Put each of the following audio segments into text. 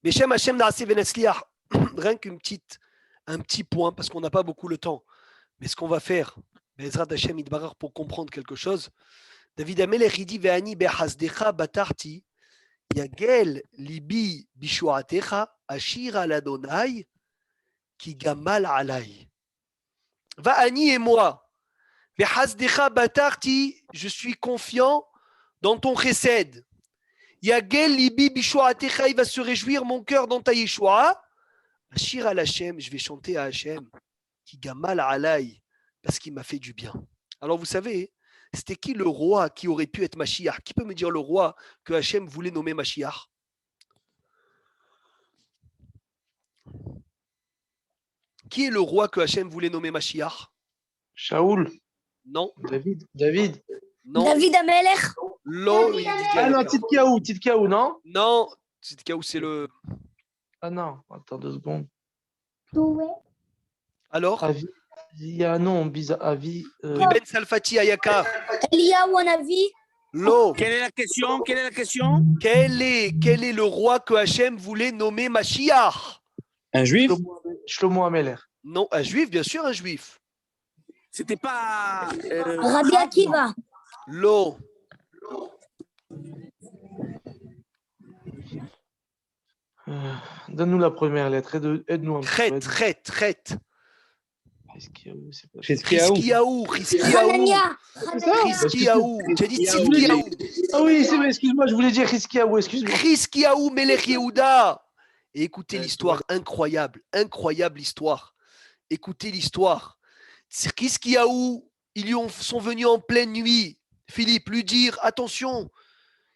Beshem Hashem Naaseh Venetzliach. Rien un petit point, parce qu'on n'a pas beaucoup le temps. Mais ce qu'on va faire, Bezrat Hashem Idbarar, pour comprendre quelque chose, David Amelech, il dit Ve'ani behasdecha batarti, Yagel libi bishuatecha, ashira ladonai, ki gamal alay. Ve'ani et moi, behasdecha batarti, je suis confiant dans ton chesed. Yagel libi bishuatecha, il va se réjouir mon cœur dans ta Yeshua. Ashir al Hashem, je vais chanter à Hashem, qui gamal alay, parce qu'il m'a fait du bien. Alors vous savez, c'était qui le roi qui aurait pu être Mashiach? Qui peut me dire le roi que Hashem voulait nommer Mashiach? Qui est le roi que Hashem voulait nommer Mashiach? Shaoul. Non. David. Non. David Amelech. Lo, ah non, Tidkiaou, non? Non, Tidkiaou, c'est le... Ah non, attends 2 secondes. Alors Avi. Ibn Salfati Ayaka. Eliyahu Hanavi. Lo. Quelle est la question? Quel est le roi que Hashem voulait nommer Mashiach? Un juif? Shlomo Ameler. Non, un juif, bien sûr, un juif. C'était pas... Rabbi Akiva. Lo. Donne-nous la première lettre, aide-nous un peu. Chet. Chizkiyahu. Hanania. Chizkiyahu. Tu as dit Tzidkiyahu. Ah oui, c'est vrai, excuse-moi, je voulais dire Chizkiyahu, excuse-moi. Chizkiyahu Melech Yehuda. Et écoutez l'histoire incroyable l'histoire. Écoutez l'histoire. Chizkiyahu, ils sont venus en pleine nuit, Philippe, lui dire attention,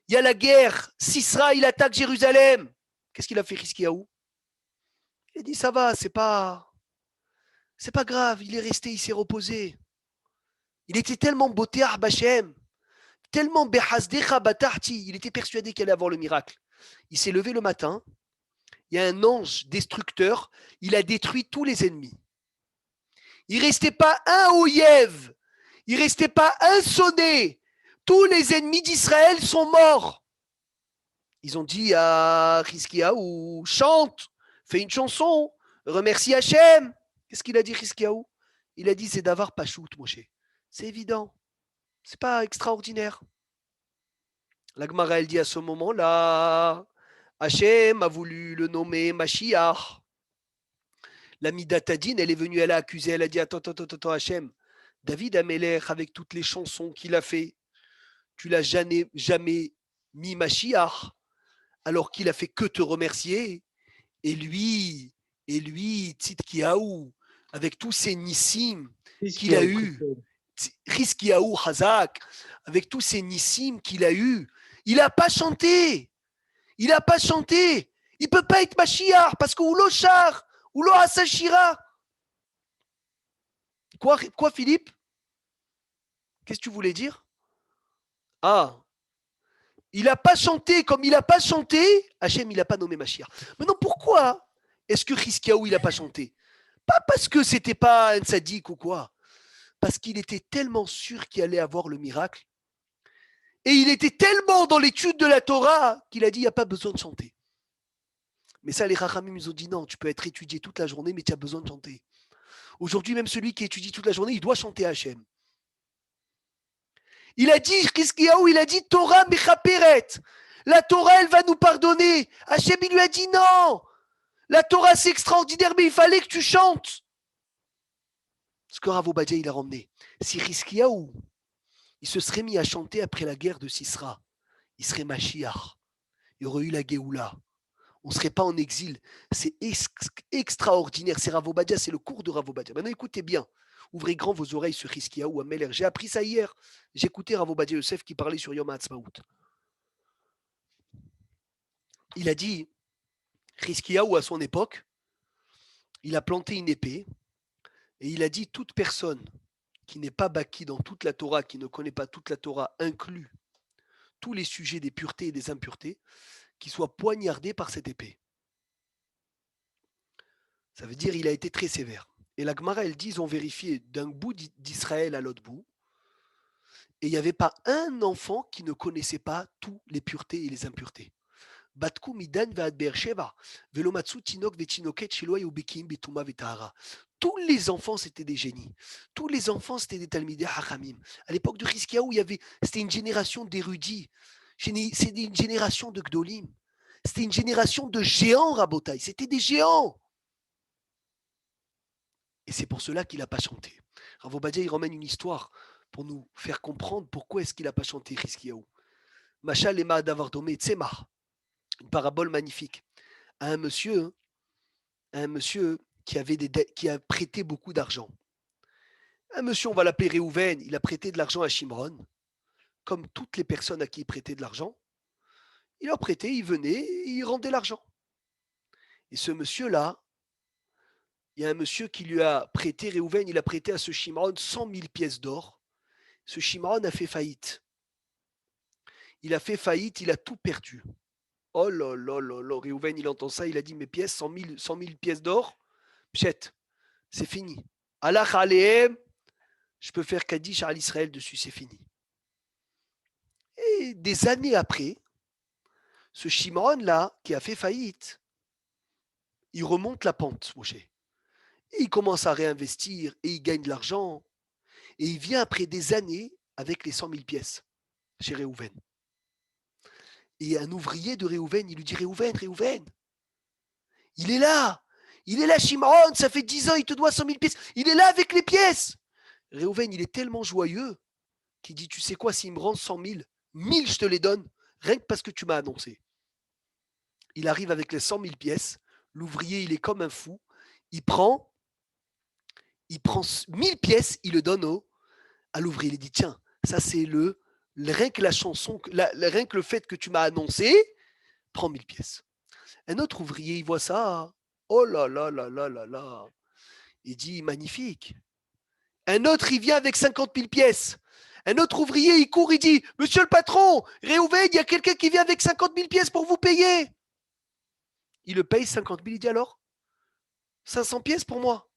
il y a la guerre, Sisra, il attaque Jérusalem. Qu'est-ce qu'il a fait, Chizkiyahu? Il a dit ça va, c'est pas grave, il est resté, il s'est reposé. Il était tellement beauté Bachem, tellement behazdecha batarti, il était persuadé qu'il allait avoir le miracle. Il s'est levé le matin, il y a un ange destructeur, il a détruit tous les ennemis. Il ne restait pas un Oyev, il ne restait pas un sonné. Tous les ennemis d'Israël sont morts. Ils ont dit à Chizkiyahu, chante, fais une chanson, remercie Hachem. Qu'est-ce qu'il a dit, Chizkiyahu? Il a dit, c'est Davar Pachout, Moshe. C'est évident. C'est pas extraordinaire. La Gemara, elle dit à ce moment-là, Hachem a voulu le nommer Mashiach. La Midatadine, elle est venue, elle a accusé, elle a dit, attends, Hachem, David Amelech, avec toutes les chansons qu'il a fait, tu l'as jamais mis Mashiach, alors qu'il a fait que te remercier. Et lui, Tzidkiyahu, avec tous ces nissim qu'il a eu, Chizkiyahu Hazak, avec tous ces nissim qu'il a eu, il n'a pas chanté. Il ne peut pas être Mashiach, parce que Oulo Shar, Oulo Asashira. Quoi, Philippe? Qu'est-ce que tu voulais dire? Ah, il n'a pas chanté, comme il n'a pas chanté, Hachem, il n'a pas nommé Mashiach. Maintenant, pourquoi est-ce que Chizkiyahu, il n'a pas chanté? Pas parce que c'était pas un tzaddik ou quoi. Parce qu'il était tellement sûr qu'il allait avoir le miracle. Et il était tellement dans l'étude de la Torah qu'il a dit, il n'y a pas besoin de chanter. Mais ça, les Rachamim, ils ont dit, non, tu peux être étudié toute la journée, mais tu as besoin de chanter. Aujourd'hui, même celui qui étudie toute la journée, il doit chanter à Hachem. Il a dit, Chizkiyahu, il a dit, Torah mechaperet. La Torah, elle va nous pardonner. Hachem, il lui a dit, non. La Torah, c'est extraordinaire, mais il fallait que tu chantes. Ce que Rav Obadia, il a ramené. Si Chizkiyahu, il se serait mis à chanter après la guerre de Sisra, il serait Mashiach. Il y aurait eu la Géoula. On ne serait pas en exil. C'est extraordinaire. C'est Rav Obadia, c'est le cours de Rav Obadia. Maintenant, écoutez bien. Ouvrez grand vos oreilles sur Chizkiyahu Ameler. J'ai appris ça hier. J'écoutais Rav Obadia Yosef qui parlait sur Yom HaAtzmaut. Il a dit, Chizkiyahu, à son époque, il a planté une épée et il a dit, toute personne qui n'est pas baki dans toute la Torah, qui ne connaît pas toute la Torah, inclut tous les sujets des puretés et des impuretés, qui soit poignardé par cette épée. Ça veut dire qu'il a été très sévère. Et la Gemara, elle dit, ils ont vérifié d'un bout d'Israël à l'autre bout, et il n'y avait pas un enfant qui ne connaissait pas toutes les puretés et les impuretés. Batku midan ve'ad Be'er-Sheva, ve'lo matzu tinok ve'tinoket shelo hayu bekiim betuma ve'tahara. Tous les enfants, c'était des génies. Tous les enfants, c'était des Talmidei Hachamim. À l'époque de Chizkiyahu, c'était une génération d'érudits. C'était une génération de Gdolim. C'était une génération de géants, Rabotai. C'était des géants. Et c'est pour cela qu'il n'a pas chanté. Rav Ovadia, il ramène une histoire pour nous faire comprendre pourquoi est-ce qu'il n'a pas chanté Chizkiyahu. Machal Ema Davardomé Tzemach, une parabole magnifique. À un monsieur qui a prêté beaucoup d'argent. Un monsieur, on va l'appeler Réhouven, il a prêté de l'argent à Shimron, comme toutes les personnes à qui il prêtait de l'argent. Il leur prêtait, il venait, et il rendait l'argent. Et ce monsieur-là, il y a un monsieur qui lui a prêté, Réhouven, il a prêté à ce Shimron 100 000 pièces d'or. Ce Shimron a fait faillite. Il a fait faillite, il a tout perdu. Oh là là là là, Réhouven, il entend ça, il a dit mes pièces, 100 000 pièces d'or, pchet, c'est fini. Allah Alehem, je peux faire Kaddish à l'Israël dessus, c'est fini. Et des années après, ce Shimron-là, qui a fait faillite, il remonte la pente, Moshe. Et il commence à réinvestir, et il gagne de l'argent. Et il vient après des années avec les 100 000 pièces chez Réhouven. Et un ouvrier de Réhouven, il lui dit Réhouven, il est là, Shimron, ça fait 10 ans, il te doit 100 000 pièces, il est là avec les pièces. Réhouven, il est tellement joyeux qu'il dit, tu sais quoi, s'il me rend 100 000, 1000 je te les donne, rien que parce que tu m'as annoncé. Il arrive avec les 100 000 pièces, l'ouvrier, il est comme un fou, il prend 1000 pièces, il le donne à l'ouvrier, il dit, tiens, ça c'est rien que la chanson, rien que le fait que tu m'as annoncé, prends 1000 pièces. Un autre ouvrier, il voit ça, oh là là là là là là, il dit, magnifique. Un autre, il vient avec 50 000 pièces. Un autre ouvrier, il court, il dit, monsieur le patron, Réhouven, il y a quelqu'un qui vient avec 50 000 pièces pour vous payer. Il le paye 50 000, il dit alors 500 pièces pour moi.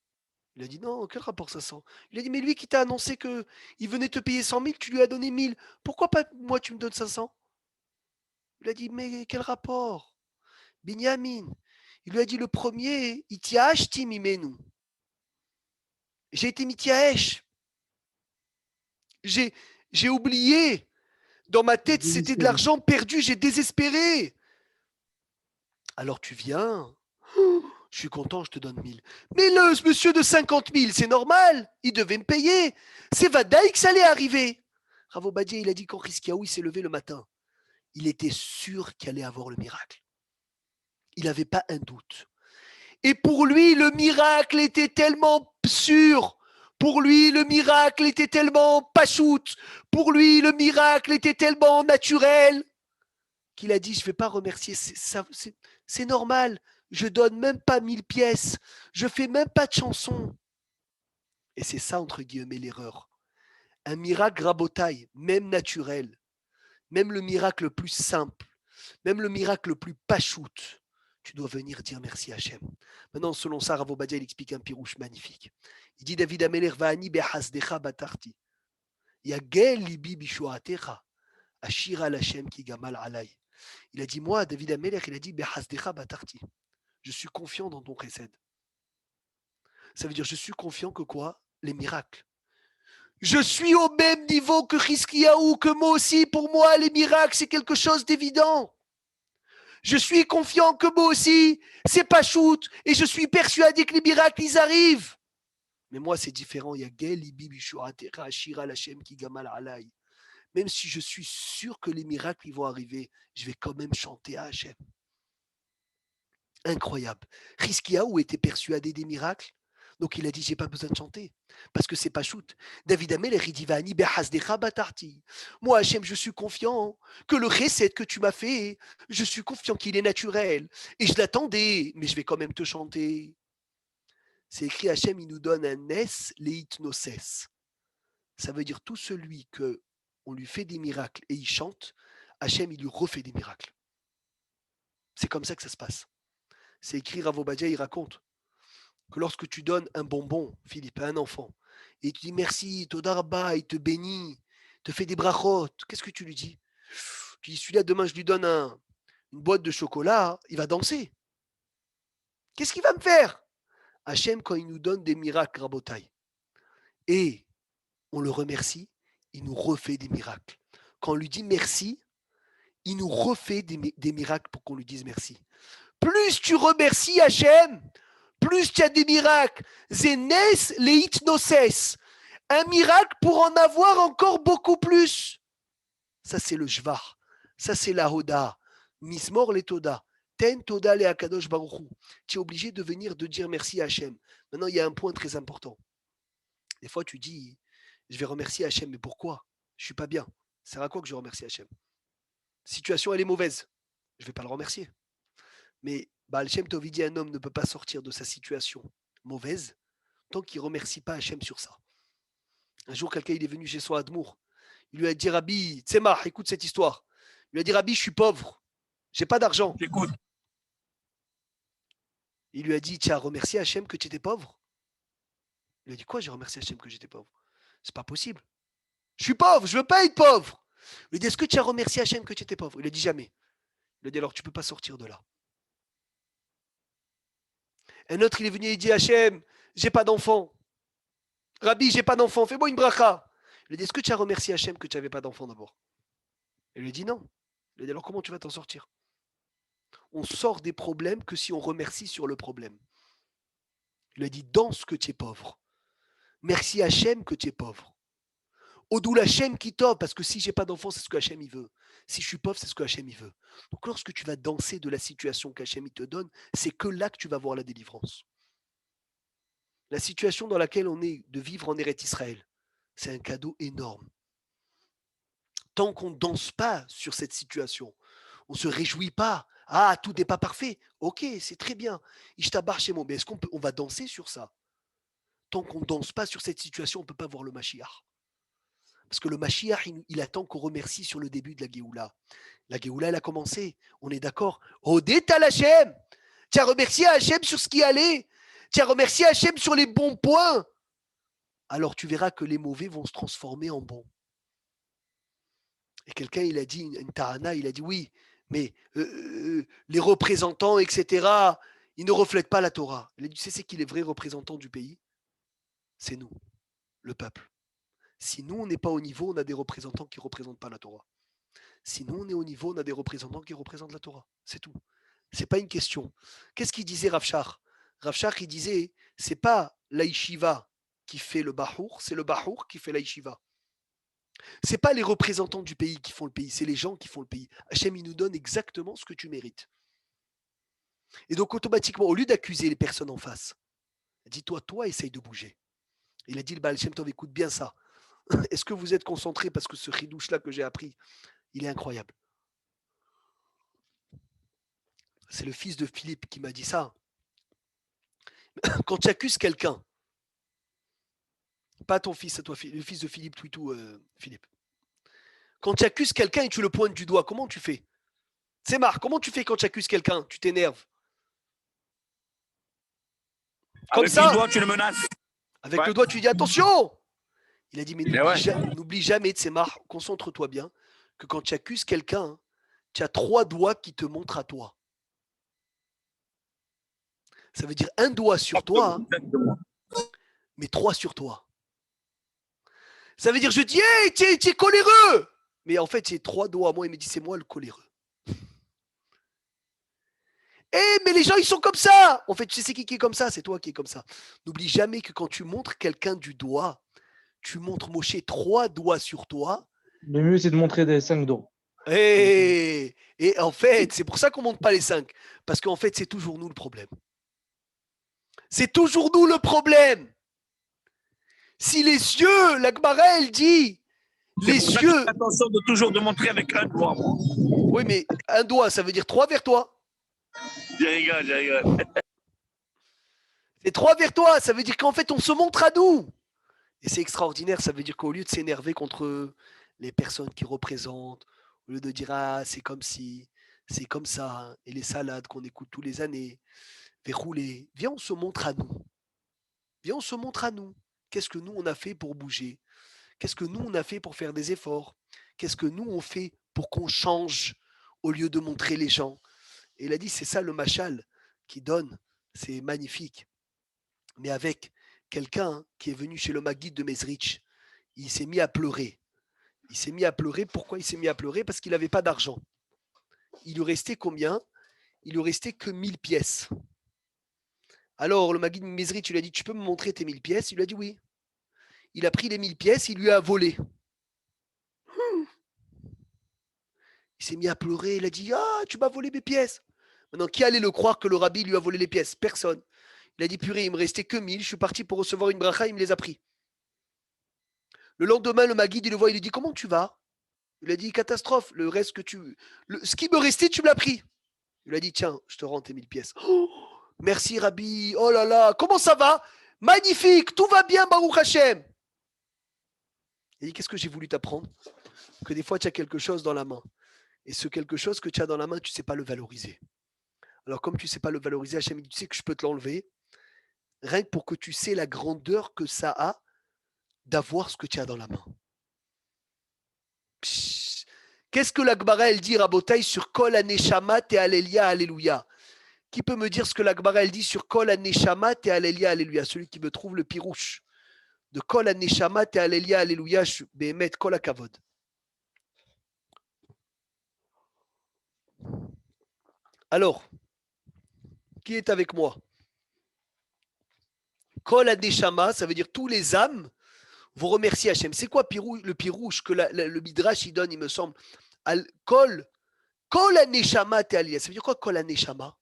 Il a dit non, quel rapport 500? Il a dit mais lui qui t'a annoncé qu'il venait te payer 100 000, tu lui as donné 1000. Pourquoi pas moi tu me donnes 500? Il a dit mais quel rapport? Binyamin, il lui a dit le premier, Itiash timimenu. J'ai été mitiaesh. J'ai oublié. Dans ma tête, c'était de l'argent perdu, j'ai désespéré. Alors tu viens, je suis content, je te donne 1000. Mais le monsieur de 50 000, c'est normal, il devait me payer. C'est Vadaï que ça allait arriver. Rav Ovadia, il a dit quand Chizkiyahu s'est levé le matin, il était sûr qu'il allait avoir le miracle. Il n'avait pas un doute. Et pour lui, le miracle était tellement sûr. Pour lui, le miracle était tellement pachout. Pour lui, le miracle était tellement naturel qu'il a dit, je ne vais pas remercier, c'est normal. Je donne même pas 1000 pièces. Je fais même pas de chanson. Et c'est ça, entre guillemets, l'erreur. Un miracle rabotaille, même naturel, même le miracle le plus simple, même le miracle le plus pachout, tu dois venir dire merci à Hachem. Maintenant, selon ça, Rav Ovadia, il explique un pirouche magnifique. Il dit, David Ameler va'ani behasdecha batarti. Yagel libi bishuatecha. Ashira l'Hachem ki gamal alay. Il a dit, moi, David Ameler, il a dit, behasdecha batarti. Je suis confiant dans ton chesed. Ça veut dire, je suis confiant que quoi? Les miracles. Je suis au même niveau que Chizkiyahu, que moi aussi, pour moi, les miracles, c'est quelque chose d'évident. Je suis confiant que moi aussi, c'est pas shoot, et je suis persuadé que les miracles, ils arrivent. Mais moi, c'est différent. Il y a Gel, Ibi, Bishuatera, Ashira, Lachem, Kigamal, Alay. Même si je suis sûr que les miracles, ils vont arriver, je vais quand même chanter à Hachem. Incroyable. Chizkiyahu était persuadé des miracles, donc il a dit, j'ai pas besoin de chanter, parce que c'est pas shoot. David Ameler, il dit, Vani behasdecha batarti. Moi, Hachem, je suis confiant que le chesed que tu m'as fait, je suis confiant qu'il est naturel, et je l'attendais, mais je vais quand même te chanter. C'est écrit, Hachem, il nous donne un nes leitnoses. Ça veut dire tout celui que on lui fait des miracles et il chante, Hachem, il lui refait des miracles. C'est comme ça que ça se passe. C'est écrit, Rav Ovadia, il raconte que lorsque tu donnes un bonbon, Philippe, à un enfant, et tu dis merci, Toda Rabba, il te bénit, te fait des brachot, qu'est-ce que tu lui dis? Tu dis, celui-là, demain, je lui donne une boîte de chocolat, il va danser. Qu'est-ce qu'il va me faire? Hachem, quand il nous donne des miracles, Rabotai, et on le remercie, il nous refait des miracles. Quand on lui dit merci, il nous refait des miracles pour qu'on lui dise merci. Plus tu remercies Hachem, plus tu as des miracles. Zenes leit noses. Un miracle pour en avoir encore beaucoup plus. Ça, c'est le Jvar. Ça, c'est la Hoda. Mismor le Toda. Ten Toda le Akadosh Baruchu. Tu es obligé de venir de dire merci à Hachem. Maintenant, il y a un point très important. Des fois, tu dis, je vais remercier Hachem, mais pourquoi? Je ne suis pas bien. Ça sert à quoi que je remercie Hachem? Situation, elle est mauvaise. Je ne vais pas le remercier. Mais Baal Shem Tov dit, un homme ne peut pas sortir de sa situation mauvaise tant qu'il ne remercie pas Hachem sur ça. Un jour, quelqu'un il est venu chez son Admour. Il lui a dit, Rabbi, Tzemach, écoute cette histoire. Il lui a dit, Rabbi, je suis pauvre. Je n'ai pas d'argent. J'écoute. Il lui a dit, tu as remercié Hachem que tu étais pauvre? Il lui a dit, quoi, j'ai remercié Hachem que j'étais pauvre? C'est pas possible. Je suis pauvre, je ne veux pas être pauvre. Il lui a dit, est-ce que tu as remercié Hachem que tu étais pauvre? Il a dit, jamais. Il lui a dit, alors tu ne peux pas sortir de là. Un autre, il est venu et il dit, Hachem, j'ai pas d'enfant. Rabbi, j'ai pas d'enfant, fais-moi une bracha. Il lui a dit, est-ce que tu as remercié Hachem que tu n'avais pas d'enfant d'abord? Il lui a dit non. Il lui a dit, alors comment tu vas t'en sortir? On sort des problèmes que si on remercie sur le problème. Il lui a dit, danse que tu es pauvre. Merci Hachem que tu es pauvre. Odoul Hachem qui t'offre, parce que si j'ai pas d'enfant, c'est ce que Hachem il veut. Si je suis pauvre, c'est ce que Hachem il veut. Donc lorsque tu vas danser de la situation qu'Hachem il te donne, c'est que là que tu vas voir la délivrance. La situation dans laquelle on est de vivre en Eretz Israël, c'est un cadeau énorme. Tant qu'on ne danse pas sur cette situation, on ne se réjouit pas. Ah, tout n'est pas parfait. Ok, c'est très bien. Ishtabar chez moi. Mais est-ce qu'on va danser sur ça? Tant qu'on ne danse pas sur cette situation, on ne peut pas voir le Mashiach. Parce que le Mashiach, il attend qu'on remercie sur le début de la Géoula. La Géoula, elle a commencé. On est d'accord. Odet al Hachem. Tu as remercié Hachem sur ce qui allait. Tu as remercié Hachem sur les bons points. Alors tu verras que les mauvais vont se transformer en bons. Et quelqu'un, il a dit, une Tahana, il a dit oui, mais les représentants, etc., ils ne reflètent pas la Torah. Il a dit, c'est qui les vrais représentants du pays? C'est nous, le peuple. Si nous, on n'est pas au niveau, on a des représentants qui ne représentent pas la Torah. Si nous, on est au niveau, on a des représentants qui représentent la Torah. C'est tout. Ce n'est pas une question. Qu'est-ce qu'il disait Rav Shach? Rav Shach, il disait, ce n'est pas la yeshiva qui fait le bahour, c'est le bahour qui fait la yeshiva. Ce n'est pas les représentants du pays qui font le pays, c'est les gens qui font le pays. Hachem, il nous donne exactement ce que tu mérites. Et donc, automatiquement, au lieu d'accuser les personnes en face, dis-toi, toi, essaye de bouger. Il a dit, le Baal Shem Tov, écoute bien ça. Est-ce que vous êtes concentrés parce que ce ridouche-là que j'ai appris, il est incroyable. C'est le fils de Philippe qui m'a dit ça. Quand tu accuses quelqu'un, pas ton fils, toi, le fils de Philippe, Twitou, Philippe. Quand tu accuses quelqu'un et tu le pointes du doigt, comment tu fais? C'est marre, comment tu fais quand tu accuses quelqu'un? Tu t'énerves. Comme Avec ça. le doigt, tu le menaces. Avec le doigt, tu dis attention. Il a dit, mais n'oublie jamais, Tsemar, concentre-toi bien, que quand tu accuses quelqu'un, tu as 3 doigts qui te montrent à toi. Ça veut dire un doigt sur toi, mais 3 sur toi. Ça veut dire, je dis, hey, tu es coléreux. Mais en fait, c'est 3 doigts à moi. Il me dit, c'est moi le coléreux. Mais les gens, ils sont comme ça. En fait, tu sais qui est comme ça? C'est toi qui es comme ça. N'oublie jamais que quand tu montres quelqu'un du doigt, tu montres Moshe 3 doigts sur toi. Le mieux, c'est de montrer des 5 doigts. Et en fait, c'est pour ça qu'on ne montre pas les 5. Parce qu'en fait, c'est toujours nous le problème. C'est toujours nous le problème. Si les yeux, la Gemara, elle dit, les yeux. Attention de toujours de montrer avec un doigt. Oui, mais un doigt, ça veut dire 3 vers toi. Je rigole. C'est 3 vers toi, ça veut dire qu'en fait, on se montre à nous. Et c'est extraordinaire, ça veut dire qu'au lieu de s'énerver contre les personnes qui représentent, au lieu de dire, ah, c'est comme si, c'est comme ça, et les salades qu'on écoute tous les années, verrouler, viens, on se montre à nous. Viens, on se montre à nous. Qu'est-ce que nous, on a fait pour bouger? Qu'est-ce que nous, on a fait pour faire des efforts? Qu'est-ce que nous, on fait pour qu'on change au lieu de montrer les gens? Et il a dit, c'est ça le machal qui donne, c'est magnifique. Mais avec quelqu'un qui est venu chez le Maguide de Mezrich, il s'est mis à pleurer. Il s'est mis à pleurer. Pourquoi il s'est mis à pleurer? Parce qu'il n'avait pas d'argent. Il lui restait combien? Il lui restait que 1000 pièces. Alors le Maguide de Mezrich lui a dit, tu peux me montrer tes 1000 pièces? Il lui a dit oui. Il a pris les 1000 pièces, il lui a volé. Il s'est mis à pleurer, il a dit, ah, tu m'as volé mes pièces. Maintenant, qui allait le croire que le rabbi lui a volé les pièces? Personne. Il a dit, purée, il me restait que 1000, je suis parti pour recevoir une bracha, il me les a pris. Le lendemain, le Maguide, il le voit, il lui dit, comment tu vas? Il a dit, catastrophe, le reste que ce qui me restait, tu me l'as pris. Il lui a dit, tiens, je te rends tes 1000 pièces. Oh, merci, Rabbi, oh là là, comment ça va? Magnifique, tout va bien, Baruch Hashem. Il dit, qu'est-ce que j'ai voulu t'apprendre? Que des fois, tu as quelque chose dans la main. Et ce quelque chose que tu as dans la main, tu ne sais pas le valoriser. Alors, comme tu ne sais pas le valoriser, Hachem, tu sais que je peux te l'enlever, rien que pour que tu sais la grandeur que ça a d'avoir ce que tu as dans la main. Psst. Qu'est-ce que la Gemara, elle dit, Rabotai, sur Kol Aneshama et Alléluia, Alléluia? Qui peut me dire ce que la Gemara, elle dit sur Kol Aneshama et Alléluia, Alléluia? Celui qui me trouve le pirouche. De Kol Aneshama et Alléluia, Alléluia, Behemet, Kol HaKavod. Alors, qui est avec moi? Kol Aneshama, ça veut dire tous les âmes vont remercier Hachem. C'est quoi le pirouche que le Midrash il donne, il me semble? Kol Aneshama te Aliyah. Ça veut dire quoi Kol Aneshama?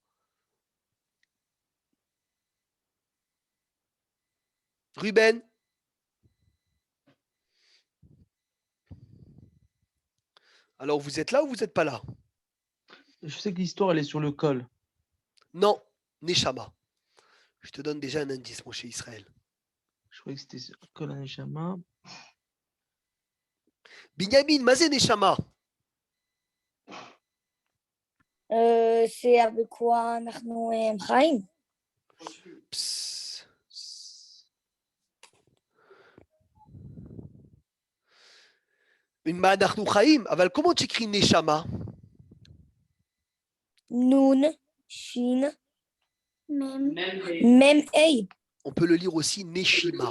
Ruben? Alors vous êtes là ou vous n'êtes pas là? Je sais que l'histoire, elle est sur le col. Non, Neshama. Je te donne déjà un indice, mon cher Israël. Je croyais que c'était sur Kol Aneshama. Binyamin, Mazé Neshama. C'est avec quoi אנחנו חיים? Psst. Une Ma'anachnu Chaim. Aval, comment tu écris Neshama? נון, שין, מם, A. On peut le lire aussi Neshima.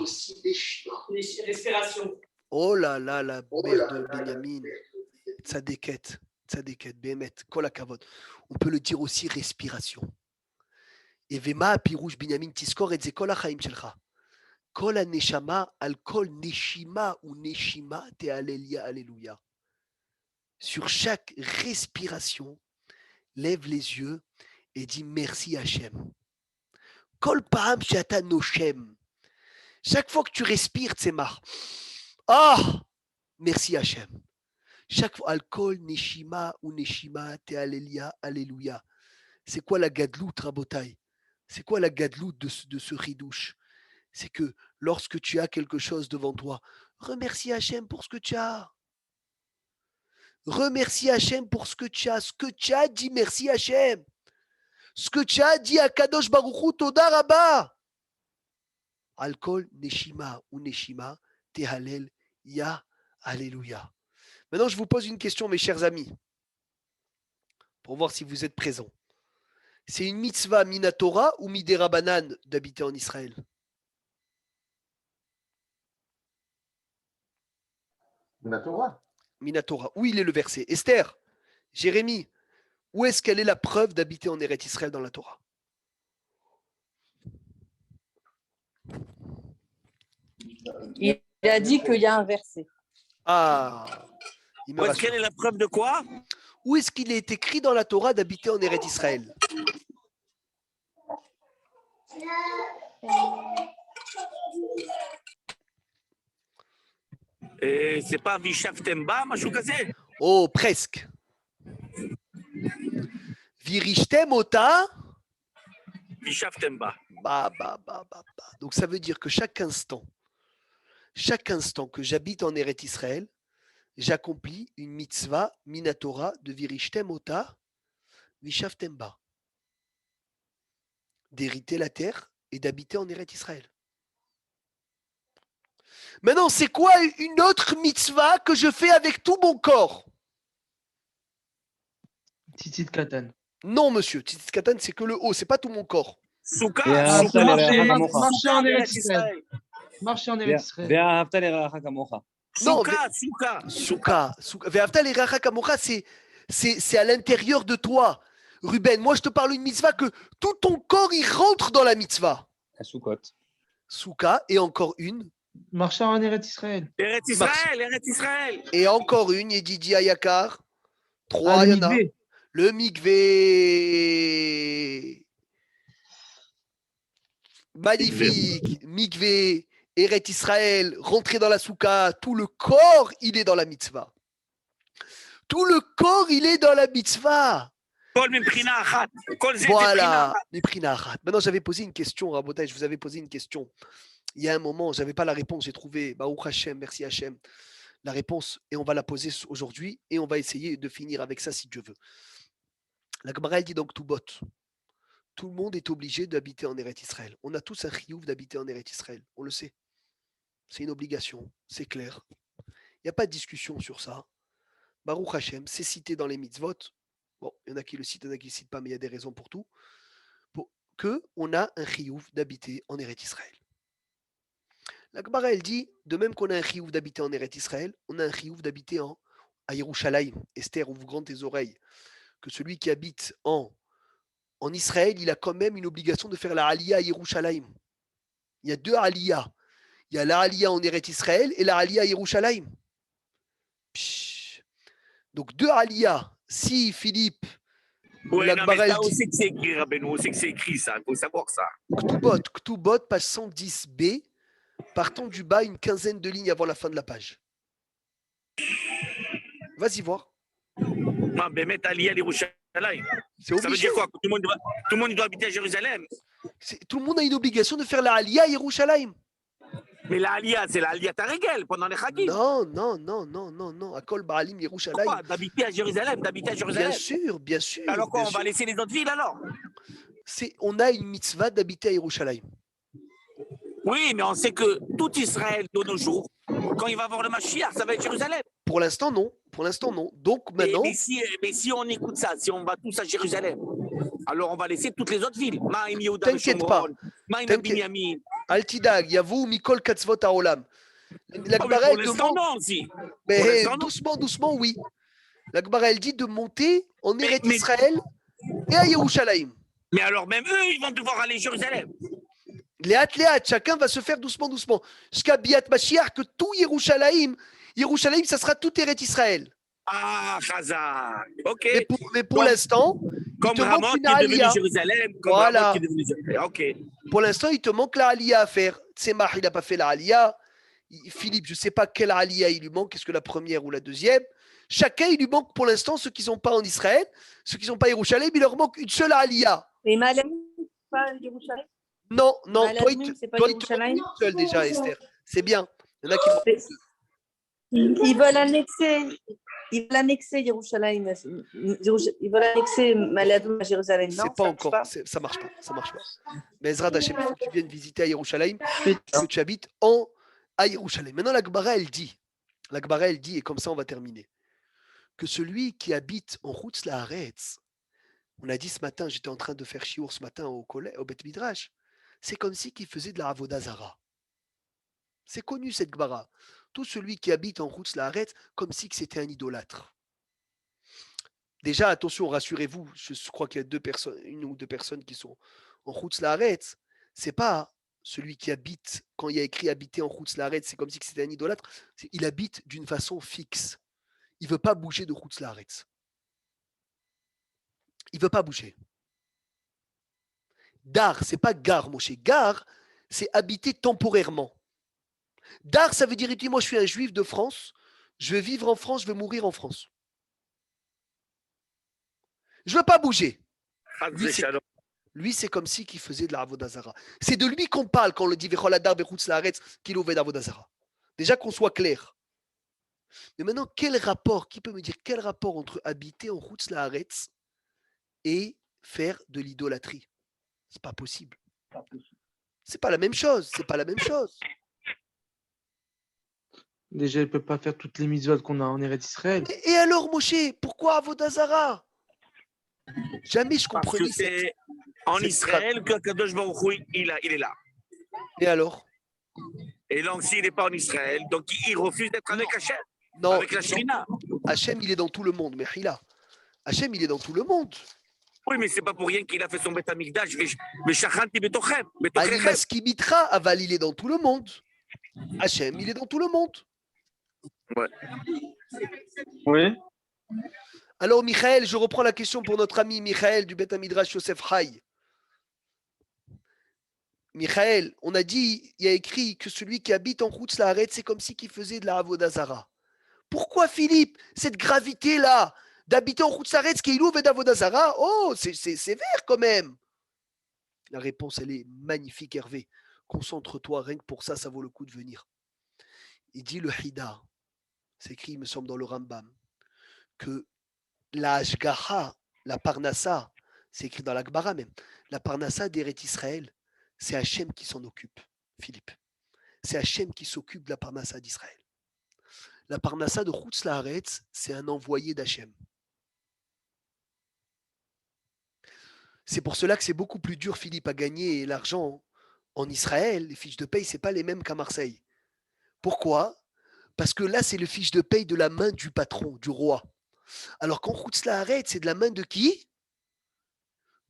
Respiration. Oh là là, la mère de Binyamin. Tzadeket, Behemet, Kol HaKavod. On peut le dire aussi respiration. Et Vema Pirouche Binyamin Tiskor et Zekol HaChaim Shelcha. Kol HaNeshama, al Kol Neshima ou Neshima te Alléluia, Alléluia. Sur chaque respiration, lève les yeux et dis merci Hachem. Kol Pa'am Sheata Noshem. Chaque fois que tu respires, Tzemar. Ah, merci Hachem. Chaque fois, Al-Kol, Neshima ou Neshima, te Alléluia, Alléluia. C'est quoi la gadlout, Rabotai? C'est quoi la gadlout de ce ridouche? C'est que lorsque tu as quelque chose devant toi, remercie Hachem pour ce que tu as. Remercie Hachem pour ce que tu as. Ce que tu as, dis merci Hachem. Ce que tu as, dis à Kadosh Baruch Hu, Toda Rabba. Al-Kol, Neshima ou Neshima, te Hallel, Ya, Alléluia. Maintenant, je vous pose une question, mes chers amis, pour voir si vous êtes présents. C'est une mitzvah minatora ou midera banan d'habiter en Israël? Minatora. Minatora. Où il est le verset? Esther, Jérémie, où est-ce qu'elle est la preuve d'habiter en Eretz Israël dans la Torah? Il a dit qu'il y a un verset. Ah, il me Où est-ce rassure. qu'elle est la preuve de quoi? Où est-ce qu'il est écrit dans la Torah d'habiter en Eretz Israël? Et c'est pas Vishav Temba, משהו כזה? Oh, presque. Virishtem ota. Vishav Temba. Donc ça veut dire que chaque instant que j'habite en Eretz Israël, j'accomplis une mitzvah minatora de Virishtem ota Vishavtem ba, d'hériter la terre et d'habiter en Eretz Israël. Maintenant, c'est quoi une autre mitzvah que je fais avec tout mon corps? Tzitzit Katan. Non, monsieur. Tzitzit Katan, c'est que le haut, c'est pas tout mon corps. Souka, ואהבת souka, לרעך כמוך. marcher en Eretz Eretz Israël. Israël. Marcher en Eretz Israël. ואהבת לרעך כמוך. Non, Souka, souka. Souka. Souka. Ve'afta l'erecha kamocha, c'est à l'intérieur de toi. Ruben, moi je te parle d'une mitzvah que tout ton corps il rentre dans la mitzvah. הסוכות. Souka, et encore une. Marcher en Eretz Israël. Eretz Israël, Eretz Israël. Et encore une, Yedidi Ayakar. Trois, Ah, il le y en a. mikvé. Le mikvé. Magnifique. Mikvé, Eret Israël, rentrer dans la souka. Tout le corps, il est dans la mitzvah. Tout le corps, il est dans la mitzvah. Kol mimprina achat. Kol zé Voilà. Miprina achat. Maintenant, j'avais posé une question, Rabotai, je vous avais posé une question. Il y a un moment, je n'avais pas la réponse, j'ai trouvé, Baruch Hashem, merci Hashem, la réponse, et on va la poser aujourd'hui, et on va essayer de finir avec ça si Dieu veut. La Gemara, elle dit donc tout bot. Tout le monde est obligé d'habiter en Eretz Israël. On a tous un chiyuv d'habiter en Eretz Israël, on le sait. C'est une obligation, c'est clair. Il n'y a pas de discussion sur ça. Baruch Hashem, c'est cité dans les mitzvot. Bon, il y en a qui le citent, il y en a qui ne le citent pas, mais il y a des raisons pour tout. Pour qu'on a un chiyuv d'habiter en Eretz Israël. La Gemara, elle dit, de même qu'on a un chiyuv d'habiter en Eretz Israël, on a un chiyuv d'habiter à Yerushalayim. Esther, ouvre grand tes oreilles. Que celui qui habite en Israël, il a quand même une obligation de faire la Aliyah à Yerushalayim. Il y a deux Aliyah. Il y a la Aliyah en Eretz Israël et la Aliyah à Yerushalayim. Donc deux Aliyah. Si Philippe, Ouais, la non, mais Gemara, ça, elle on dit sait que c'est écrit, Rabbeinu, on sait que c'est écrit, ça. Il faut savoir ça. Ktubot, page 110b, partant du bas une quinzaine de lignes avant la fin de la page. Vas-y voir. Non, mais mettre Ali à Yerushalayim. C'est Ça veut obligé. dire quoi? Que tout le monde doit habiter à Jérusalem. Tout le monde a une obligation de faire la Aliyah à Yerushalayim. Mais la Aliyah, c'est la Aliyah Tarégel pendant les Chagim. Non. À Kol Baalim Yerushalayim. Pourquoi? D'habiter à Jérusalem, Bien sûr. Alors quoi, bien on va sûr. laisser les autres villes alors? On a une mitzvah d'habiter à Yerushalayim. Oui, mais on sait que tout Israël de nos jours, quand il va voir le Mashiach, ça va être Jérusalem. Pour l'instant, non. Donc maintenant, Mais si on écoute ça, si on va tous à Jérusalem, alors on va laisser toutes les autres villes. Maïm Yehuda T'inquiète pas. Maïm T'inquiète. Binyamin. Altidag, Yavou, Mikol Katzvot Haolam. La Oh, mais Gemara, pour elle l'instant, demande. non aussi. Mais Pour l'instant, non. doucement, oui. La Gemara, elle dit de monter en Eretz mais- Israël et à Yerushalayim. Mais alors même eux, ils vont devoir aller à Jérusalem. Léat, chacun va se faire doucement. Jusqu'à Biat Mashiach, que tout Yerushalayim, ça sera tout Eretz Israël. Ah, Chazak. Ok. Mais pour Donc, l'instant, Comme il te Ramon manque une qui est devenu Aliyah. Jérusalem. Comme Voilà. Ramon qui est devenu Jérusalem. Ok. Pour l'instant, il te manque la Aliyah à faire. Tzemach, il n'a pas fait la Aliyah. Philippe, je ne sais pas quelle Aliyah il lui manque, est-ce que la première ou la deuxième. Chacun, il lui manque pour l'instant, ceux qui ne sont pas en Israël, ceux qui ne sont pas à Yerushalayim, il leur manque une seule Aliyah. Et Malamim, c'est pas Yerushalayim? Non, Malamim, toi, il te c'est pas manque Yerushalayim? une seule déjà, Esther. C'est bien. Il y en a qui manquent. Ils veulent annexer Yerushalayim. Ils veulent annexer Maladoum à Jérusalem. Non, C'est pas encore, ça marche pas. Mais Ezra Hashem, il faut que tu viennes visiter à Yerushalayim, que tu habites à Yerushalayim. Maintenant, la Gemara, elle dit, et comme ça on va terminer, que celui qui habite en Chutz Laaretz, on a dit ce matin, j'étais en train de faire shiur ce matin au Beth Midrash, c'est comme si qu'il faisait de la Avodah Zara. C'est connu cette Gemara. Tout celui qui habite en Chutz Laaretz, comme si que c'était un idolâtre. Déjà, attention, rassurez-vous, je crois qu'il y a une ou deux personnes qui sont en Chutz Laaretz. C'est pas celui qui habite, quand il y a écrit habiter en Chutz Laaretz, c'est comme si c'était un idolâtre. Il habite d'une façon fixe. Il ne veut pas bouger de Chutz Laaretz. Il ne veut pas bouger. Dar, c'est pas gar, Moshe. Gar, c'est habiter temporairement. Dar, ça veut dire, moi je suis un juif de France, je vais vivre en France, je vais mourir en France. Je ne veux pas bouger. Lui, c'est comme si qu'il faisait de la Avodah Zara. C'est de lui qu'on parle quand on le dit Vecholadar Bechutz Laaretz qu'il ouvre d'Avodah Zara. Déjà qu'on soit clair. Mais maintenant, quel rapport, qui peut me dire quel rapport entre habiter en Chutz Laaretz et faire de l'idolâtrie? C'est pas possible. C'est pas la même chose. Déjà, il ne peut pas faire toutes les mitzvot qu'on a en Eretz Israël. Et alors, Moshe, pourquoi Avodah Zara? Jamais je Parce que comprenais c'est en cette Israël que Kadosh Baruch Hu, il est là. Et alors? Et donc, s'il n'est pas en Israël, donc il refuse d'être avec Hachem, Non, avec la Shrina. Hachem, il est dans tout le monde, mais Hila. Hachem, il est dans tout le monde. Oui, mais c'est pas pour rien qu'il a fait son Beth Amikdash. Mais Shachanti Betochem. Ani Maskimitra, Aval, il est dans tout le monde. Hachem, il est dans tout le monde. Ouais. Oui. Alors, Michael, je reprends la question pour notre ami Michael du Beth Midrash Yosef Haï. Michael, on a dit, il y a écrit que celui qui habite en Chutz La'aretz, c'est comme si qu'il faisait de la Avodah Zara. Pourquoi, Philippe, cette gravité-là d'habiter en Chutz La'aretz qui est loué d'Avodah Zara? Oh, c'est sévère quand même. La réponse, elle est magnifique, Hervé. Concentre-toi, rien que pour ça, ça vaut le coup de venir. Il dit le Hida, c'est écrit, il me semble, dans le Rambam, que la Ashgaha, la Parnassa, c'est écrit dans l'Akbara même, la Parnassa d'Eret Israël, c'est Hachem qui s'en occupe, Philippe. C'est Hachem qui s'occupe de la Parnassa d'Israël. La Parnassa de Chutz La'aretz, c'est un envoyé d'Hachem. C'est pour cela que c'est beaucoup plus dur, Philippe, à gagner l'argent en Israël. Les fiches de paye, ce n'est pas les mêmes qu'à Marseille. Pourquoi? Parce que là, c'est le fiche de paye de la main du patron, du roi. Alors qu'en Chutz La'aretz, c'est de la main de qui?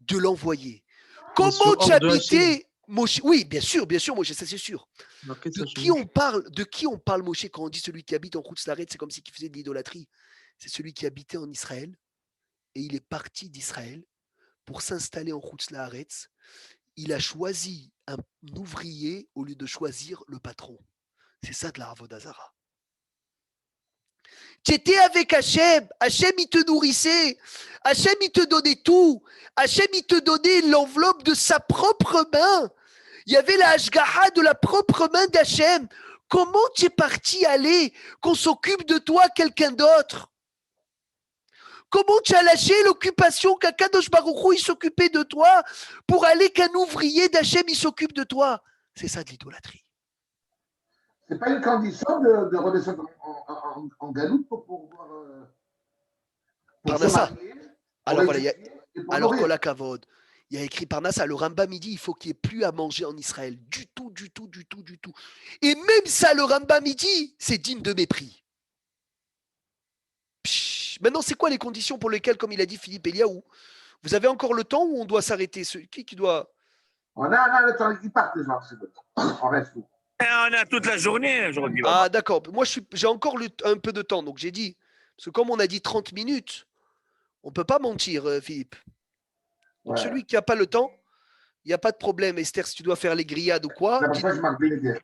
De l'envoyé. Comment tu habitais Moshe? Oui, bien sûr, Moshe, ça c'est sûr. De qui on parle, Moshe, quand on dit celui qui habite en Chutz La'aretz, c'est comme s'il faisait de l'idolâtrie. C'est celui qui habitait en Israël et il est parti d'Israël pour s'installer en Chutz La'aretz. Il a choisi un ouvrier au lieu de choisir le patron. C'est ça de la Avodah Zara. Tu étais avec Hachem, Hachem il te nourrissait, Hachem il te donnait tout, Hachem il te donnait l'enveloppe de sa propre main. Il y avait la Hashgaha de la propre main d'Hachem. Comment tu es parti aller qu'on s'occupe de toi quelqu'un d'autre? Comment tu as lâché l'occupation qu'Akadosh Baruch Hu il s'occupait de toi pour aller qu'un ouvrier d'Hachem il s'occupe de toi? C'est ça de l'idolâtrie. C'est pas une condition de redescendre en galoute pour pouvoir Parnassa. Alors voilà, alors nourrir. Kol Hakavod, il y a écrit Parnassa, le Rambam il dit il faut qu'il n'y ait plus à manger en Israël. Du tout. Et même ça, le Rambam il dit, c'est digne de mépris. Maintenant, c'est quoi les conditions pour lesquelles, comme il a dit Philippe Eliaou, vous avez encore le temps ou on doit s'arrêter? Qui doit? On a le temps, ils partent les gens, c'est bon. On reste où? On a toute la journée aujourd'hui. Ah d'accord, moi j'ai encore un peu de temps, donc j'ai dit, parce que comme on a dit 30 minutes, on ne peut pas mentir, Philippe. Donc celui qui n'a pas le temps, il n'y a pas de problème. Esther, si tu dois faire les grillades ou quoi. C'est pour ça que je marque bien les guerres.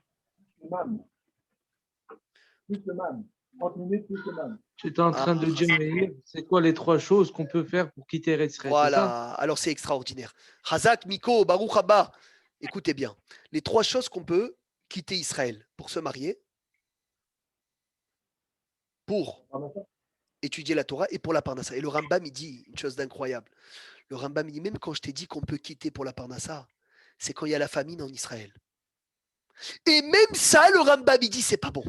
Plus le man. 30 minutes, plus le man. J'étais en train de dire, mais c'est quoi les 3 choses qu'on peut faire pour quitter Israël? Voilà, alors c'est extraordinaire. Hazak, Miko, Baruch Haba, écoutez bien. Les 3 choses qu'on peut quitter Israël pour se marier, pour étudier la Torah et pour la Parnassa. Et le Rambam, il dit une chose d'incroyable. Le Rambam, il dit même quand je t'ai dit qu'on peut quitter pour la Parnassa, c'est quand il y a la famine en Israël. Et même ça, le Rambam, il dit c'est pas bon.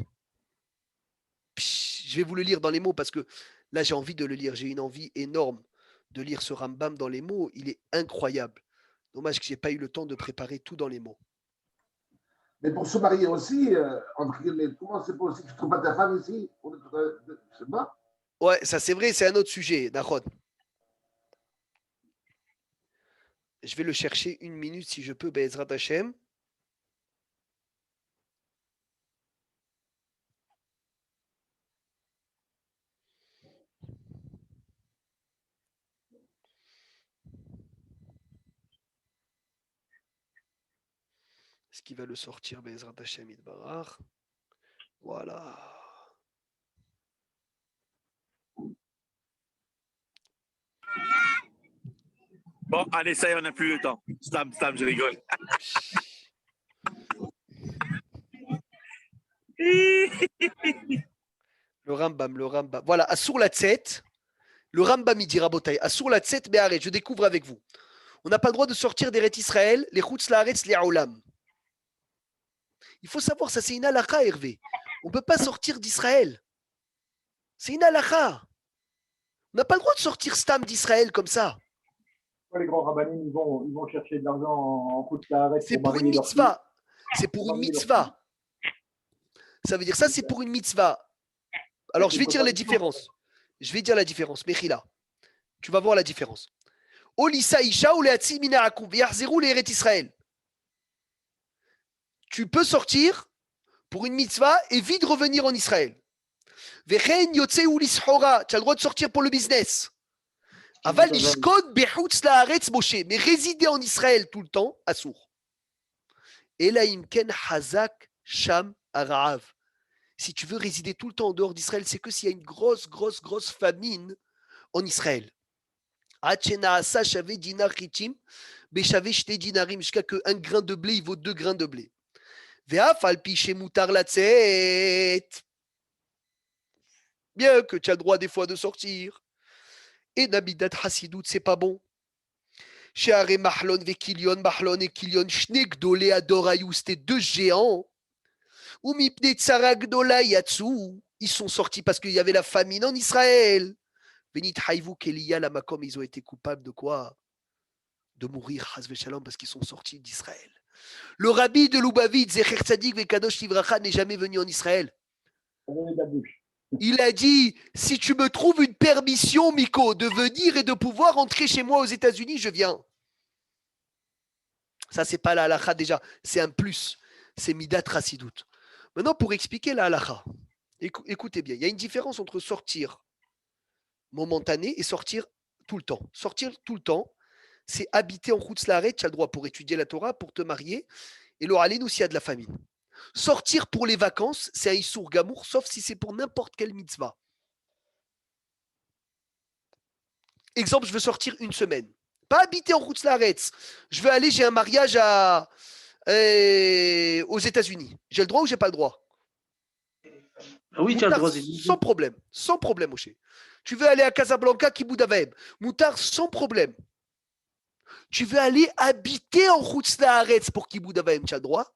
Je vais vous le lire dans les mots parce que là, j'ai envie de le lire. J'ai une envie énorme de lire ce Rambam dans les mots. Il est incroyable. Dommage que je n'ai pas eu le temps de préparer tout dans les mots. Mais pour se marier aussi, entre guillemets, comment c'est possible que tu ne trouves pas ta femme ici? Je sais pas. Ouais, ça c'est vrai, c'est un autre sujet, Nahon. Je vais le chercher 1 minute si je peux, Be'ezrat Hashem. Est-ce qu'il va le sortir, Be'ezrat Hashem Idbarach? Voilà. Bon, allez, ça y est, on n'a plus le temps. Stam, je rigole. Le Rambam. Voilà, Assour la Tzet. Le Rambam, il dit Rabotai. Assour la Tzet, mais arrête, je découvre avec vous. On n'a pas le droit de sortir d'Eret Israël, les Chutz La'aretz, les Aolam. Il faut savoir, ça c'est une halakha, Hervé. On ne peut pas sortir d'Israël. C'est une halakha. On n'a pas le droit de sortir Stam d'Israël comme ça. Les grands rabbinim, ils vont chercher de l'argent en route la arrête C'est pour une mitzvah. C'est pour une mitzvah. Ça veut dire ça, c'est pour une mitzvah. Alors, je vais dire les différences. Je vais dire la différence. Mechila, tu vas voir la différence. Olissa Isha ou Leatzi Minarakum, Veyachzeru l'Eret Israël. Tu peux sortir pour une mitzvah et vite revenir en Israël. Vechen Yotze ou Lishora, tu as le droit de sortir pour le business. Aval Ishkod Behutz Laaretz Moshe, mais résider en Israël tout le temps, assour. Elaim Ken Hazak Sham Arav. Si tu veux résider tout le temps en dehors d'Israël, c'est que s'il y a une grosse famine en Israël. Jusqu'à qu'un grain de blé, il vaut 2 grains de blé. Bien que tu as le droit des fois de sortir. Et Nabidat Hasidout, c'est pas bon. Sheare Mahlon Vekilion, Mahlon et Kilion, Shnek Dole Adorayou, c'était 2 géants. Ou Mipne Tsara Gdola Yatsu, ils sont sortis parce qu'il y avait la famine en Israël. Benit Haïvou Kelia, la Makom, ils ont été coupables de quoi? De mourir, Hazve Shalom, parce qu'ils sont sortis d'Israël. Le rabbi de Lubavitch, Zecher Tzadik Vekadosh Livracha, n'est jamais venu en Israël. Il a dit, si tu me trouves une permission, Miko, de venir et de pouvoir entrer chez moi aux États-Unis, je viens. Ça, c'est pas la halakha déjà, c'est un plus. C'est Midat Rassidout. Maintenant, pour expliquer la halakha, écoutez bien, il y a une différence entre sortir momentané et sortir tout le temps. Sortir tout le temps, c'est habiter en Chutz Laaretz, tu as le droit pour étudier la Torah, pour te marier, et l'oralin s'il y a de la famine. Sortir pour les vacances, c'est un Issour Gamour, sauf si c'est pour n'importe quelle mitzvah. Exemple, je veux sortir une semaine. Pas habiter en Chutz Laaretz. Je veux aller, j'ai un mariage aux États-Unis. J'ai le droit ou j'ai pas le droit? Oui, tu as le droit. Sans problème, Moshe. Tu veux aller à Casablanca, Kiboud Avaim. Moutar, sans problème. Tu veux aller habiter en Chutz Laaretz pour Kiboud Avaim, tu as le droit?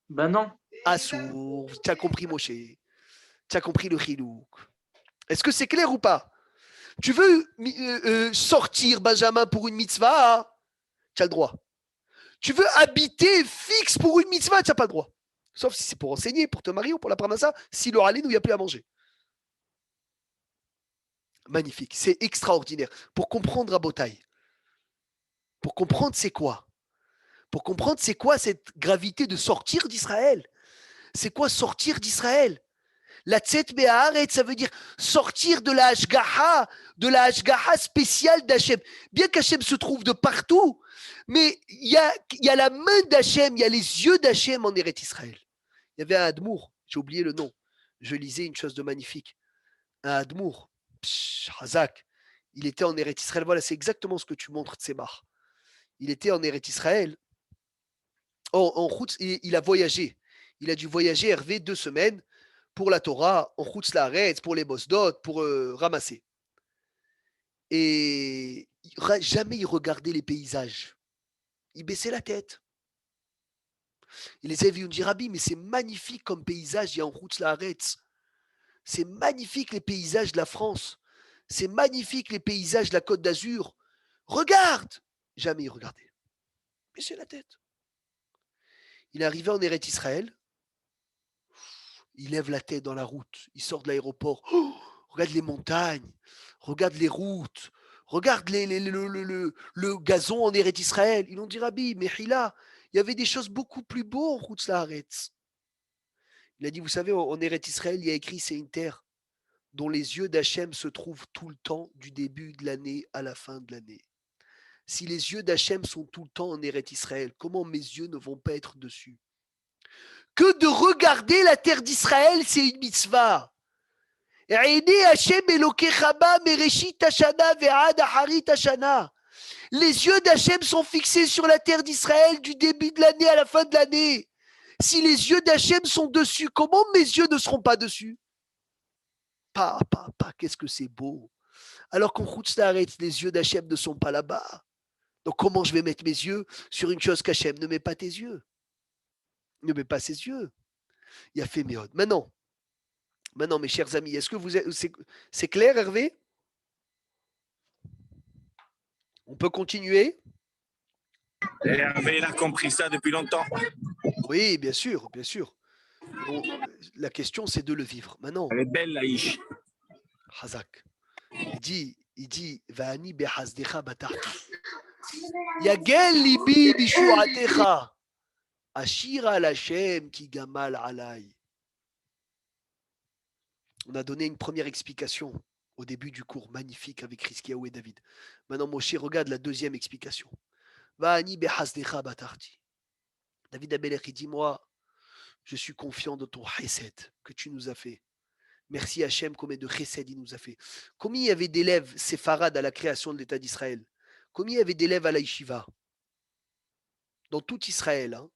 Ben non. Assour, tu as compris, Moshe. Tu as compris le chilouk. Est-ce que c'est clair ou pas? Tu veux sortir, Benjamin, pour une mitzvah? Tu as le droit. Tu veux habiter fixe pour une mitzvah? Tu n'as pas le droit. Sauf si c'est pour enseigner, pour te marier ou pour la pramassa, si le halin où il n'y a plus à manger. Magnifique, c'est extraordinaire. Pour comprendre à Botaï, pour comprendre c'est quoi? Pour comprendre c'est quoi cette gravité de sortir d'Israël? C'est quoi sortir d'Israël? La Tzet Be'aharet, ça veut dire sortir de la Hashgaha spéciale d'Hachem. Bien qu'Hachem se trouve de partout, mais il y a la main d'Hachem, il y a les yeux d'Hachem en Eretz Israël. Il y avait un Admour, j'ai oublié le nom. Je lisais une chose de magnifique. Un Admour, Hazak, il était en Eretz Israël. Voilà, c'est exactement ce que tu montres, Tzemach. Il était en Eretz Israël. En route, il a voyagé. Il a dû voyager, Hervé, 2 semaines pour la Torah, en Chutz Laaretz, pour les Mosdot, pour ramasser. Et jamais il regardait les paysages. Il baissait la tête. Il les avait vus, on dit Rabbi, mais c'est magnifique comme paysage, il y a en Chutz Laaretz. C'est magnifique les paysages de la France. C'est magnifique les paysages de la Côte d'Azur. Regarde! Jamais il regardait. Baissait la tête. Il est arrivé en Eretz Israël. Il lève la tête dans la route. Il sort de l'aéroport. Oh, regarde les montagnes. Regarde les routes. Regarde le gazon en Eretz Israël. Ils ont dit Rabbi, Mechila, il y avait des choses beaucoup plus beaux en Chutz Laaretz. Il a dit, vous savez, en Eretz Israël, il y a écrit, c'est une terre dont les yeux d'Hachem se trouvent tout le temps, du début de l'année à la fin de l'année. Si les yeux d'Hachem sont tout le temps en Eretz Israël, comment mes yeux ne vont pas être dessus? Que de regarder la terre d'Israël, c'est une mitzvah. Les yeux d'Hachem sont fixés sur la terre d'Israël du début de l'année à la fin de l'année. Si les yeux d'Hachem sont dessus, comment mes yeux ne seront pas dessus? Qu'est-ce que c'est beau. Alors qu'en Chutz Laaretz, les yeux d'Hachem ne sont pas là-bas. Donc comment je vais mettre mes yeux sur une chose qu'Hachem ne met pas tes yeux? Ne met pas ses yeux. Il y a fait méode. Maintenant, mes chers amis, est-ce que c'est clair, Hervé? On peut continuer? Et Hervé, il a compris ça depuis longtemps. Oui, bien sûr, bien sûr. La question, c'est de le vivre. Maintenant, Elle est belle, la Ish. Hazak, il dit, Va'ani behazdecha batarti. Yagel libi bishuatecha. Ashira Lachem ki gamal alay. On a donné une première explication au début du cours, magnifique avec Rizkiyahu et David. Maintenant, Moshe, regarde la deuxième explication. Va'ani behazdecha batarti. David Amelech, il dit, moi, je suis confiant de ton chesed que tu nous as fait. Merci Hachem, combien de chesed il nous a fait. Combien il y avait d'élèves séfarades à la création de l'État d'Israël? Combien il y avait d'élèves à la yeshiva? Dans tout Israël, hein?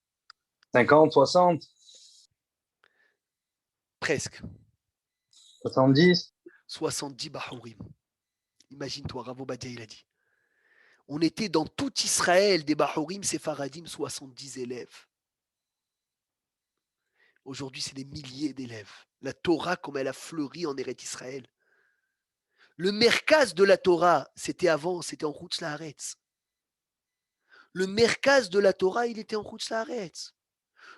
50, 60, Presque. 70. 70 Bahourim. Imagine-toi, Rav Obadia, il a dit. On était dans tout Israël des Bahourim séfaradim, 70 élèves. Aujourd'hui, c'est des milliers d'élèves. La Torah, comme elle a fleuri en Eretz Israël. Le merkaz de la Torah, c'était avant, c'était en Chutz La'aretz. Le merkaz de la Torah, il était en Chutz La'aretz.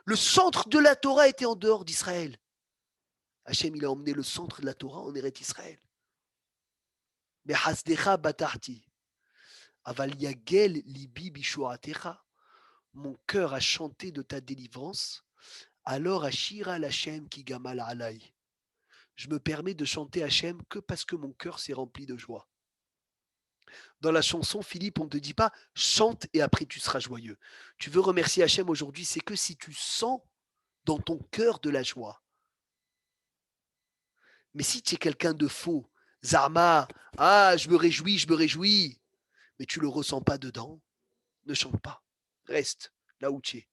Le centre de la Torah était en dehors d'Israël. Hachem, il a emmené le centre de la Torah en Eretz Israël. Mais Hasdecha batarti. Aval yagel libi bishuatecha. Mon cœur a chanté de ta délivrance. Alors Ashira l'Hachem qui gamal alay. Je me permets de chanter Hachem que parce que mon cœur s'est rempli de joie. Dans la chanson, Philippe, on ne te dit pas chante et après tu seras joyeux. Tu veux remercier Hachem aujourd'hui, c'est que si tu sens dans ton cœur de la joie. Mais si tu es quelqu'un de faux, Zarma, je me réjouis, mais tu ne le ressens pas dedans, ne chante pas. Reste là où tu es.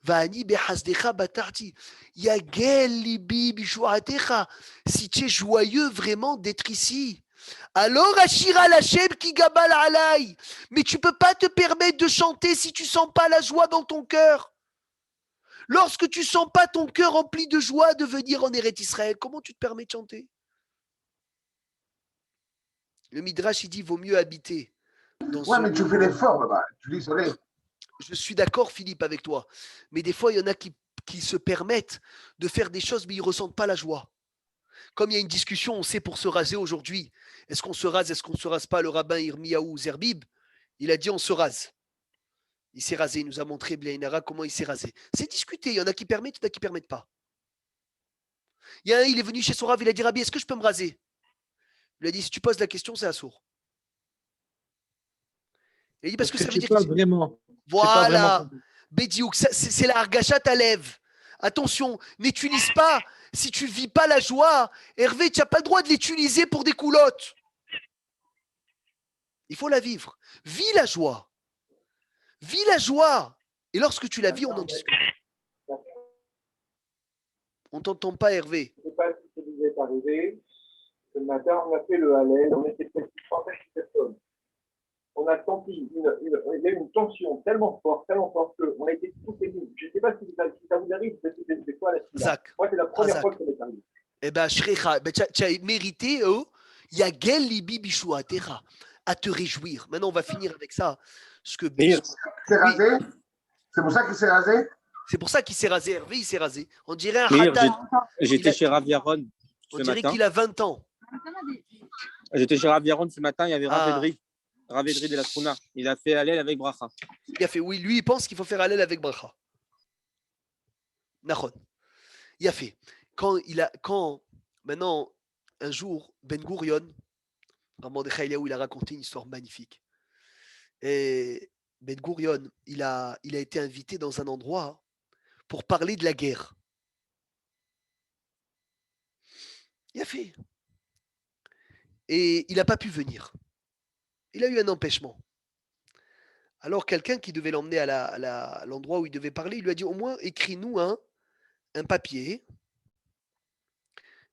Va'ani behazdecha batarti. Yagel libi bishuatecha. Si tu es joyeux vraiment d'être ici, alors Ashira Lachem ki gabal alay. Mais tu ne peux pas te permettre de chanter si tu ne sens pas la joie dans ton cœur. Lorsque tu ne sens pas ton cœur rempli de joie de venir en Eretz Israël, comment tu te permets de chanter? Le Midrash, il dit, vaut mieux habiter dans Mais tu fais l'effort là-bas. Tu dis, soleil. Je suis d'accord, Philippe, avec toi. Mais des fois, il y en a qui se permettent de faire des choses, mais ils ne ressentent pas la joie. Comme il y a une discussion, on sait pour se raser aujourd'hui. Est-ce qu'on se rase, est-ce qu'on ne se rase pas? Le rabbin Irmiyahu Zerbib, il a dit on se rase. Il s'est rasé, il nous a montré Blainara comment il s'est rasé. C'est discuté, il y en a qui permettent, il y en a qui ne permettent pas. Il y a un, il est venu chez son Rav, il a dit Rabbi, est-ce que je peux me raser? Il a dit si tu poses la question, c'est assourd. Il a dit parce que ça veut dire pas vraiment. Voilà, Bédiouk, c'est la Hargashat à lèvres. Attention, n'utilise pas, si tu ne vis pas la joie, Hervé, tu n'as pas le droit de l'utiliser pour des coulottes. Il faut la vivre. Vis la joie. Vis la joie. Et lorsque tu la vis, on en discute. On ne t'entend pas, Hervé. Je ne sais pas si ça vous est arrivé. Ce matin, on a fait le Hallel, on était presque 100 personnes. On a senti il y a eu une tension tellement forte qu'on a été tous émus. Je ne sais pas si ça vous arrive, c'est quoi la suite? Moi, c'est la première fois que ça m'est arrivé. Eh bien, Shrecha, tu as mérité, Yagel libi bishuatecha, à te réjouir. Maintenant, on va finir avec ça. Ce que s'est rasé? C'est pour ça qu'il s'est rasé? C'est pour ça qu'il s'est rasé, Hervé, il s'est rasé. On dirait un Haddad. J'étais chez Rav Yaron ce On dirait matin. qu'il a 20 ans. J'étais chez Rav Yaron ce matin, il y avait Rav Edri de la Trouna. Il a fait Hallel avec Bracha. Il a fait, oui, lui, il pense qu'il faut faire Hallel avec Bracha. Nachon. Il a fait. Quand maintenant, un jour, Ben Gurion, à Mordechai Eliaou, il a raconté une histoire magnifique. Et Ben Gurion, il a été invité dans un endroit pour parler de la guerre. Il a fait. Et il n'a pas pu venir. Il a eu un empêchement. Alors quelqu'un qui devait l'emmener à l'endroit où il devait parler, il lui a dit au moins écris-nous un papier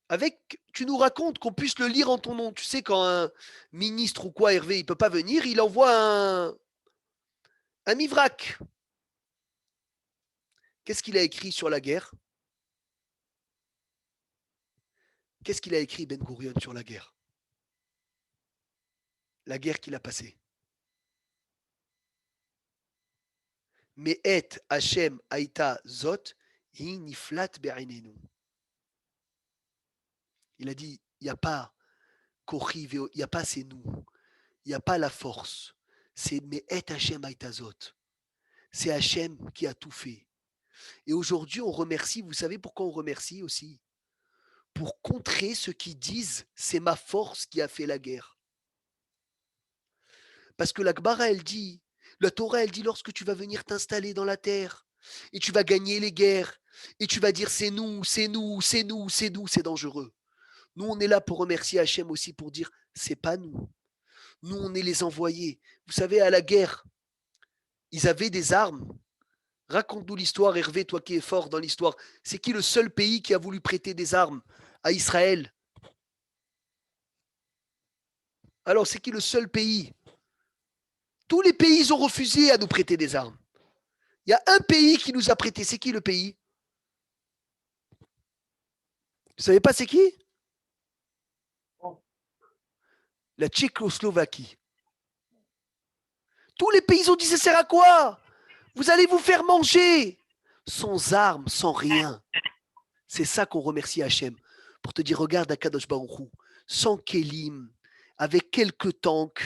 avec, tu nous racontes qu'on puisse le lire en ton nom. Tu sais, quand un ministre ou quoi, Hervé, il ne peut pas venir, il envoie un mivrac. Qu'est-ce qu'il a écrit sur la guerre? Qu'est-ce qu'il a écrit Ben Gurion sur la guerre? La guerre qu'il a passée. Me'et Hashem Aïta Zot, hi niflat be'einenu. Il a dit, il n'y a pas Kochi, il n'y a pas c'est nous, il n'y a pas la force. C'est Me'et Hashem Aïta Zot. C'est Hashem qui a tout fait. Et aujourd'hui, on remercie, vous savez pourquoi on remercie aussi? Pour contrer ceux qui disent, c'est ma force qui a fait la guerre. Parce que la Gemara, elle dit, la Torah, elle dit, lorsque tu vas venir t'installer dans la terre, et tu vas gagner les guerres, et tu vas dire, c'est nous, c'est nous, c'est nous, c'est nous, c'est dangereux. Nous, on est là pour remercier Hachem aussi, pour dire, c'est pas nous. Nous, on est les envoyés. Vous savez, à la guerre, ils avaient des armes. Raconte-nous l'histoire, Hervé, toi qui es fort dans l'histoire. C'est qui le seul pays qui a voulu prêter des armes à Israël? Alors, c'est qui le seul pays? Tous les pays, ils ont refusé à nous prêter des armes. Il y a un pays qui nous a prêté. C'est qui le pays? Vous ne savez pas c'est qui? La Tchécoslovaquie. Tous les pays, ils ont dit, ça sert à quoi? Vous allez vous faire manger. Sans armes, sans rien. C'est ça qu'on remercie Hachem. Pour te dire, regarde Akadosh Baruch Hu, sans Kélim, avec quelques tanks,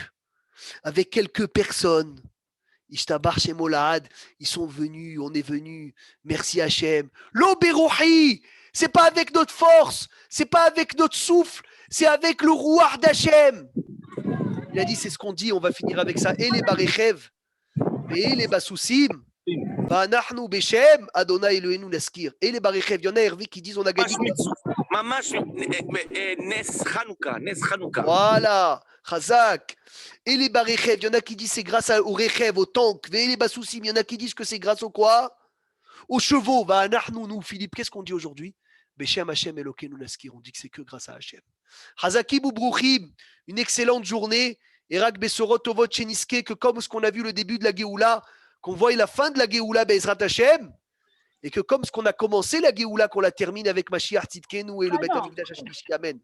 avec quelques personnes. Ishtabar chez Molad, ils sont venus, on est venus. Merci Hachem. L'Oberouhi, c'est pas avec notre force, c'est pas avec notre souffle, c'est avec le rouar d'Hachem. Il a dit, c'est ce qu'on dit, on va finir avec ça. Et les Barechev, et les Basoussim, Vanahnu Beshem, Adonai Eloheinu Naskir. Et les Barechev, il y en a Hervé qui disent, on a gagné. Mamash Nes Hanouka, Nes Hanouka. Voilà, Chazak. Et les Barechev, il y en a qui disent c'est grâce au Rechev, au tank. Et les Basoussim, il y en a qui disent que c'est grâce au quoi? Aux chevaux. Vanahnu, nous, Philippe, qu'est-ce qu'on dit aujourd'hui? Beshem Hashem Elokeinu Naskir. On dit que c'est que grâce à Hachem. Chazakim ou Brouchim, une excellente journée. Et Rak Besorot Tovot Cheniske, que comme ce qu'on a vu le début de la Géoula, qu'on voit la fin de la Géoula Bezrat Hashem, et que comme ce qu'on a commencé la Géoula, qu'on la termine avec Mashiach Tzidkenu et le Beth Amikdash Hashlishi. Amen.